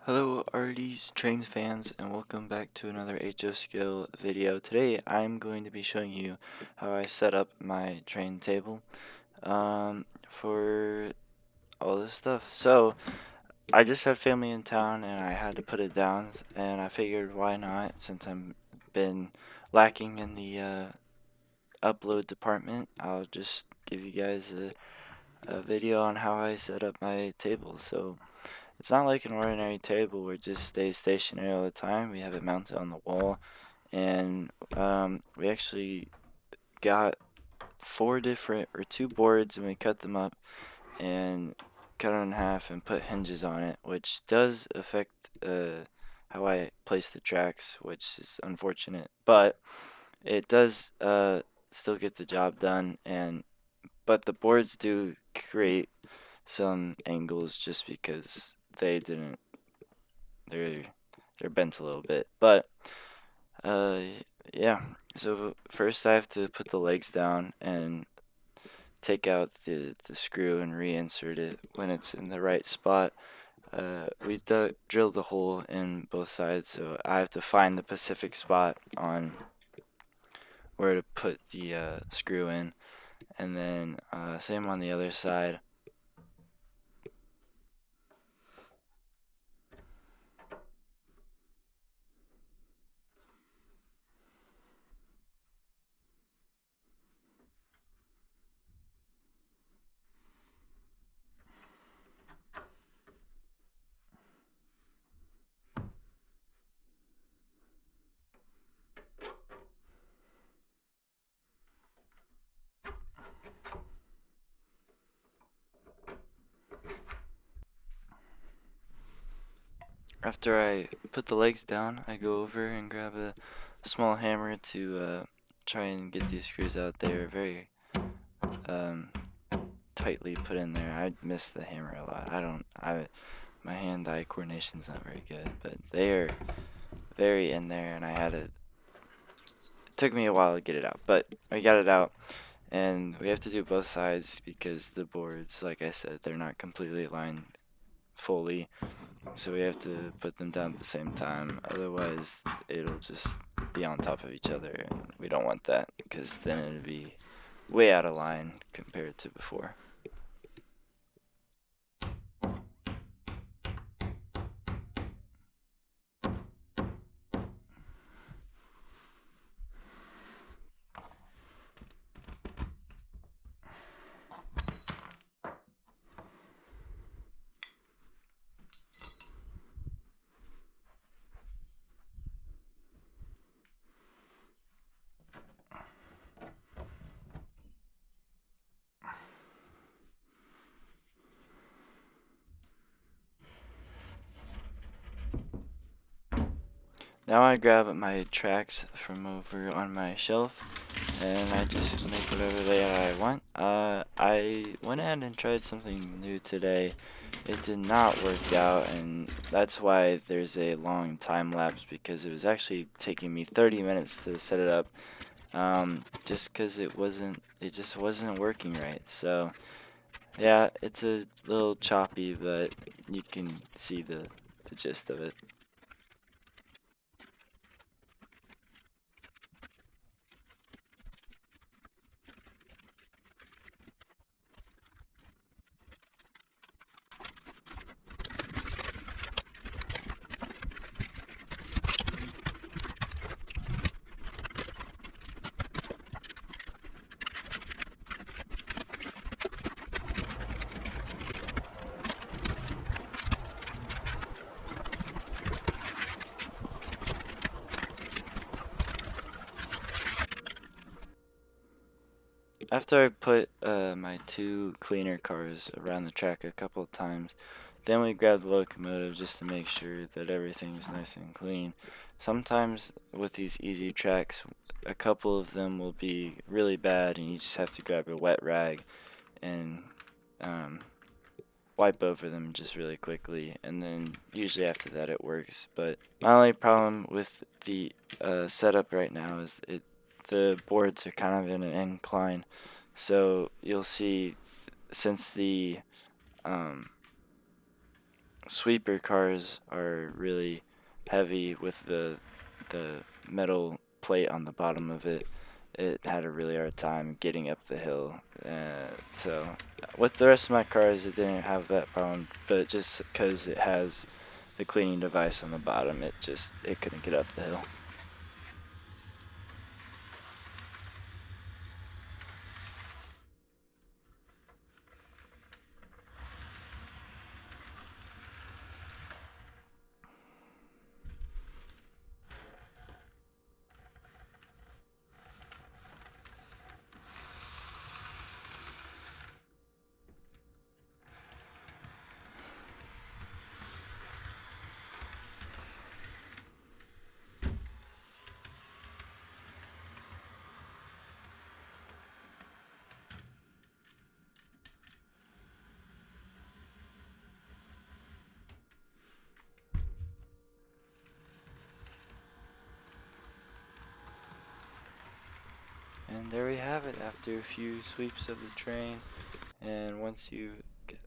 Hello RDs, trains fans, and welcome back to another HO Skill video. Today I'm going to be showing you how I set up my train table for all this stuff. So I just had family in town and I had to put it down, and I figured why not, since I've been lacking in the upload department. I'll just give you guys a video on how I set up my table. So it's not like an ordinary table where it just stays stationary all the time. We have it mounted on the wall, and we actually got two boards, and we cut them up and cut it in half and put hinges on it, which does affect how I place the tracks, which is unfortunate, but it does still get the job done. But the boards do create some angles just because they're they're bent a little bit. But uh yeah, so first I have to put the legs down and take out the screw and reinsert it when it's in the right spot. We drilled a hole in both sides, so I have to find the specific spot on where to put the screw in, and then same on the other side. After I put the legs down, I go over and grab a small hammer to try and get these screws out. They're very um, tightly put in there. I miss the hammer a lot. My hand-eye coordination's not very good, but they're very in there, and it took me a while to get it out, but I got it out. And we have to do both sides because the boards, like I said, they're not completely aligned fully. So we have to put them down at the same time. Otherwise, it'll just be on top of each other, and we don't want that because then it'll be way out of line compared to before. Now I grab my tracks from over on my shelf, and I just make whatever layout I want. I went ahead and tried something new today. It did not work out, and that's why there's a long time lapse, because it was actually taking me 30 minutes to set it up, just because it just wasn't working right. So yeah, it's a little choppy, but you can see the gist of it. After I put my two cleaner cars around the track a couple of times, then we grab the locomotive just to make sure that everything's nice and clean. Sometimes with these easy tracks, a couple of them will be really bad, and you just have to grab a wet rag and um, wipe over them just really quickly, and then usually after that it works. But my only problem with the setup right now is the boards are kind of in an incline, so you'll see since um, sweeper cars are really heavy with the metal plate on the bottom of it. It had a really hard time getting up the hill. So with the rest of my cars, it didn't have that problem, but just because it has the cleaning device on the bottom, it couldn't get up the hill. And there we have it. After a few sweeps of the train, and once you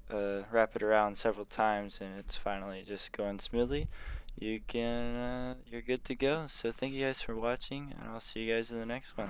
wrap it around several times and it's finally just going smoothly, you're good to go. So thank you guys for watching, and I'll see you guys in the next one.